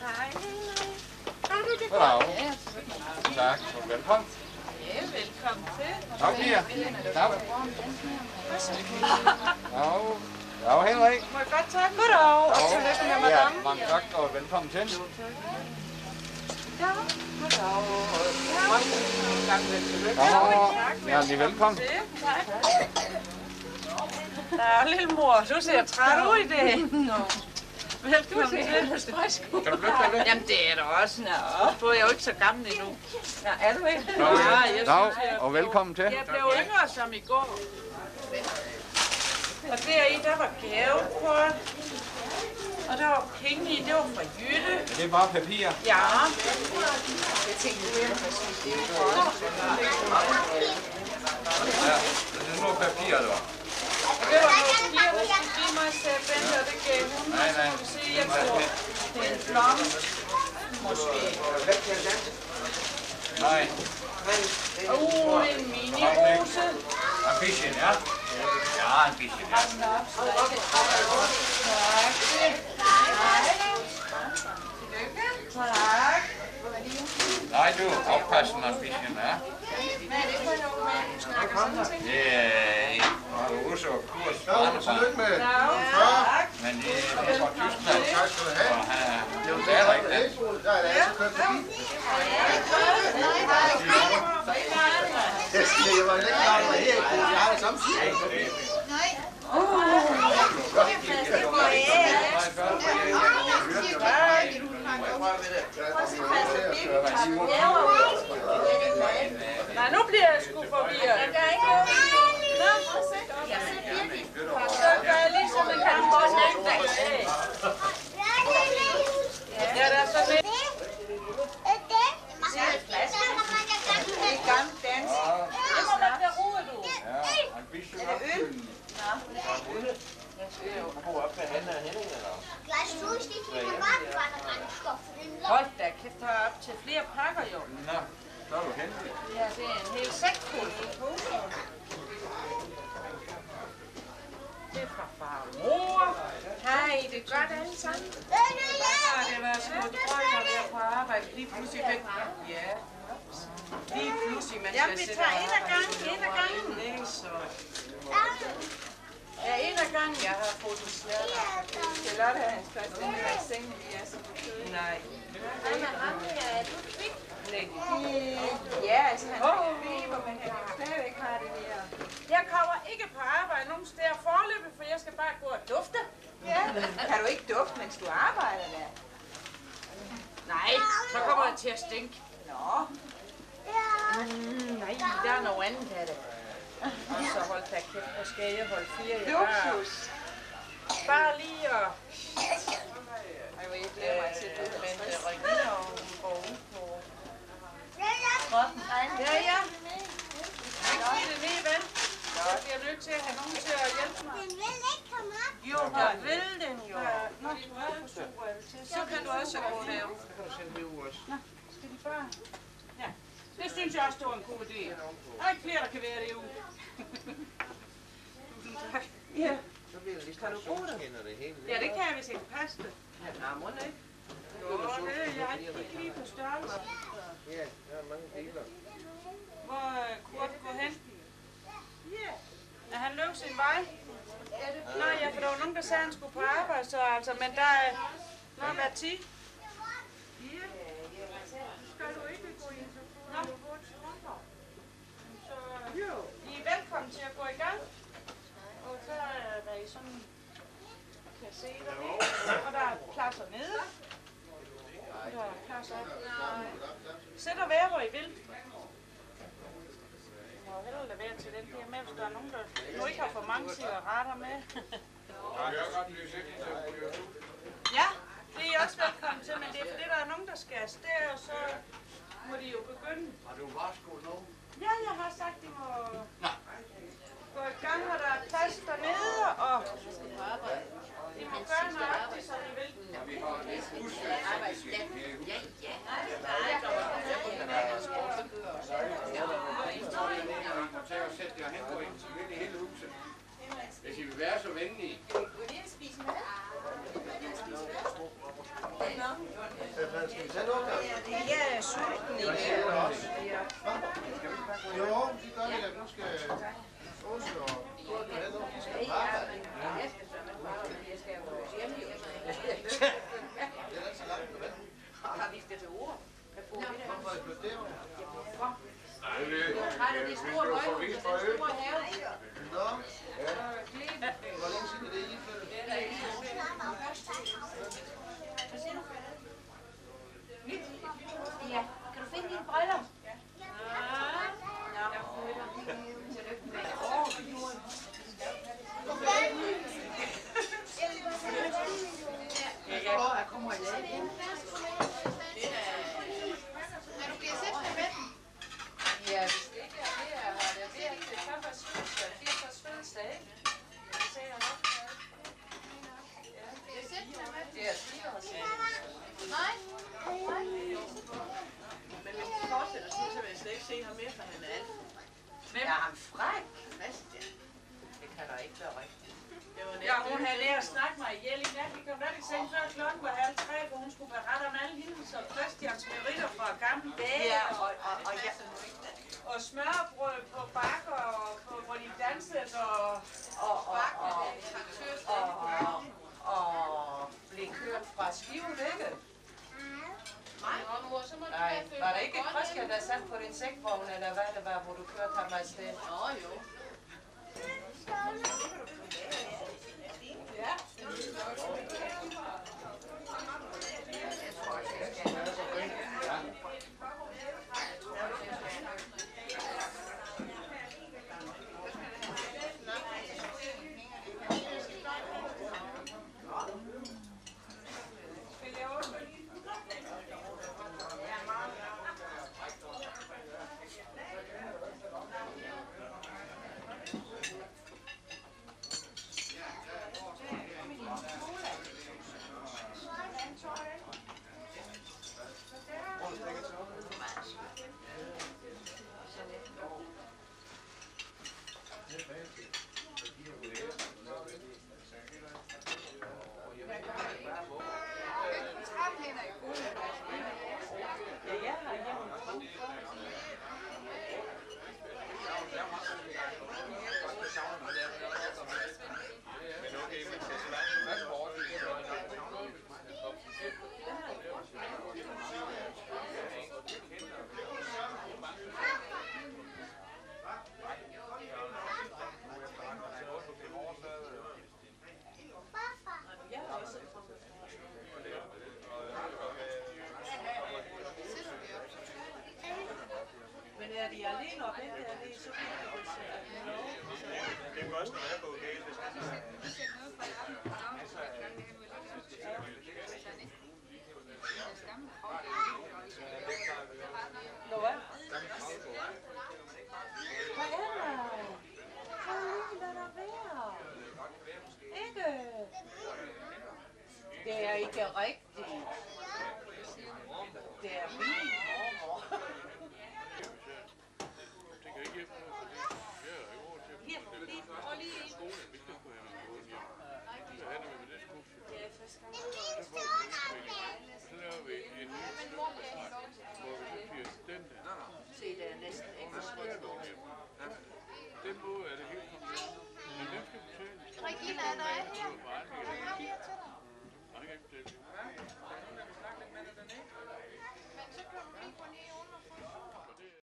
Hej. Goddag. Tak, og velkommen. Ja, velkommen til. Tak, Pia. Tak. Dag, Henrik. Må jeg godt tage? Goddag. Og tillykke med madame. Ja, mange tak, og velkommen til. Ja, goddag. Ja, lige velkommen. Tak. Der lille mor, du ser træt ud i det. Velkommen til. Kan du flytte dig? Jamen, det er da også. Nå, jeg er jo ikke så gammel endnu. Ja, er du ikke? Dag, og velkommen til. Jeg blev yngre som i går. Og deri, der var gavekort. Og der var penge i, det var fra Jytte. Det er bare papir. Ja. Jeg tænkte, du er for smidt det ud for Ja, det er noget papir, du. Og det var nogle piger, der skulle give mig til Bente, og det gav hun. Nej. Så se, jeg tror, det er en blomst. Måske. Nej. En minirose. Ambition, ja? Ja, ambition, ja. Tak. Nej, du, oppassen ambition, ja? Hvad er det for noget, man snakker sådan ting? Det er også kurs barnebarn. Tak. Men det er fra Tyskland. Og det er ikke det. Jeg siger, jeg var ikke klar over det her. Jeg har det samtidig. Nej, nu bliver jeg sgu forvirret. Så gør jeg ligesom en kampånd. Ja, der er sådan lidt. Hold da kæft, der er op til flere pakker jo. Nå, så er du heldig. Ja, det er en hel sæk fuld. Det er fra far og mor. Hej, det er godt alle sammen. Så det var sgu drøjt at være på arbejde. Lige pludselig væk. Ja. Lige pludselig, man skal sætte op. En af gangen. Så. Ja, en af gangen. Jeg har fået en slatter. Skal Lotte have hans plads? Den er i sengen, vi er så forkølet. Nej. Ja, altså han er feber, men han kan stadigvæk have det her. Jeg kommer ikke på arbejde nogen steder forløbet, for jeg skal bare gå og dufte. Ja. Kan du ikke dufte, mens du arbejder der? Nej, så kommer jeg til at stinke. Nå. Nej, der er noget andet af det. Og så hold da kæft, hvor skal jeg holde 4 i luksus. Bare lige og... Ej, hvor jeg glæder mig til det. Men Regina og hun går ud på... Ja. Ikke det ved, vel? Jeg bliver nødt til at have nogen til at hjælpe mig. Den vil ikke komme op. Jo, hvor vil den jo. Nå, så kan du også gå der. Nå, skal de bare... Ja, det synes jeg også, det var en god idé. Der er ikke flere, der kan være det ude. Tusind tak. Ja. Kan du bruge det? Ja, det kan jeg, hvis jeg kan passe det. Ja, må det ikke? Jo, det er jeg ikke lige på størrelse. Ja, der er mange biler. Hvor Kurt går hen? Ja. Er han løb sin vej? Nej, ja, for der var nogen, der sagde, at han skulle på arbejde, så altså, men der er nok hver 10. Ja. Skal du ikke gå ind til så jo. I er velkommen til at gå i gang. Og så er der I sådan kan se dernede. Og der er pladser nede. Og der er pladser op. Sæt og vær, hvor I vil. Jeg må hellere lade være til den der med, hvis der er nogen, der nu ikke har for mange cigaretter med. Ja, det er I også velkommen til, men det er fordi, der er nogen, der skal afsted, og så må de jo begynde. Har du varsko nu? Ja, jeg har sagt, de må gå i gang, og der er plads dernede, og de må gøre nøjagtigt, som de vil. Vi har lidt busværksæt. Til at sætte jer hen på ind i hele huset. Hvis I vil være så venlige. sulten Jeg igen. siger det også. Jo, de gør det, at nu skal Åse og Kurt have noget, de skal på arbejde. Jeg skal så med far, fordi jeg skal jo hjem jo. Det er ikke så langt med vand. Har vi det til ord? Hvorfor er det blevet derovre? Hvorfor? Har det det store højhus, den store have? Nå, Ja. hvor længe siden er det, I flyttede? Det er der ikke. Hvad siger du? Ja, kan du finde dine briller? Ja. Jeg kommer i dag igen. Er du blevet sæt med den? Ja, hvis det ikke er det, jeg har det. Det er ikke det. Papas fødselsdag. 80-års fødselsdag, ikke? Det ser jeg nok. Bliver sæt med den? Det er 4 år siden. Nej. Men hvis det fortsætter, så vil jeg slet ikke se ham mere fra hinanden. Er han fræk? Christian. Det kan da ikke være rigtigt. Det var Ja, hun havde lært at snakke mig ihjel i nat. Vi kom nok i seng før klokken var 2:30, hvor hun skulle berette om alle hendes og Christians meritter fra gamle dage. Ja, Og smørbrød på bakker, og på, hvor de dansede, og blev kørt fra Skiven, ikke? Nej, mor, så må du Nej, have følt var der dig ikke godt Christian, der satte på din sækvogn, eller hvad det var, hvor du kørte ham afsted? Nå jo. Ja. Men er de alene op, ikke? Er det så fint, Det er først, når jeg er gået galt, det skal sige. Nå, hvad? Hvad er der? Lad der være. Ikke? Det er ikke rigtigt. Det er min mormor. Det kan ikke hjælpe noget, for det er jo råd til at Her, lige, prøv lige.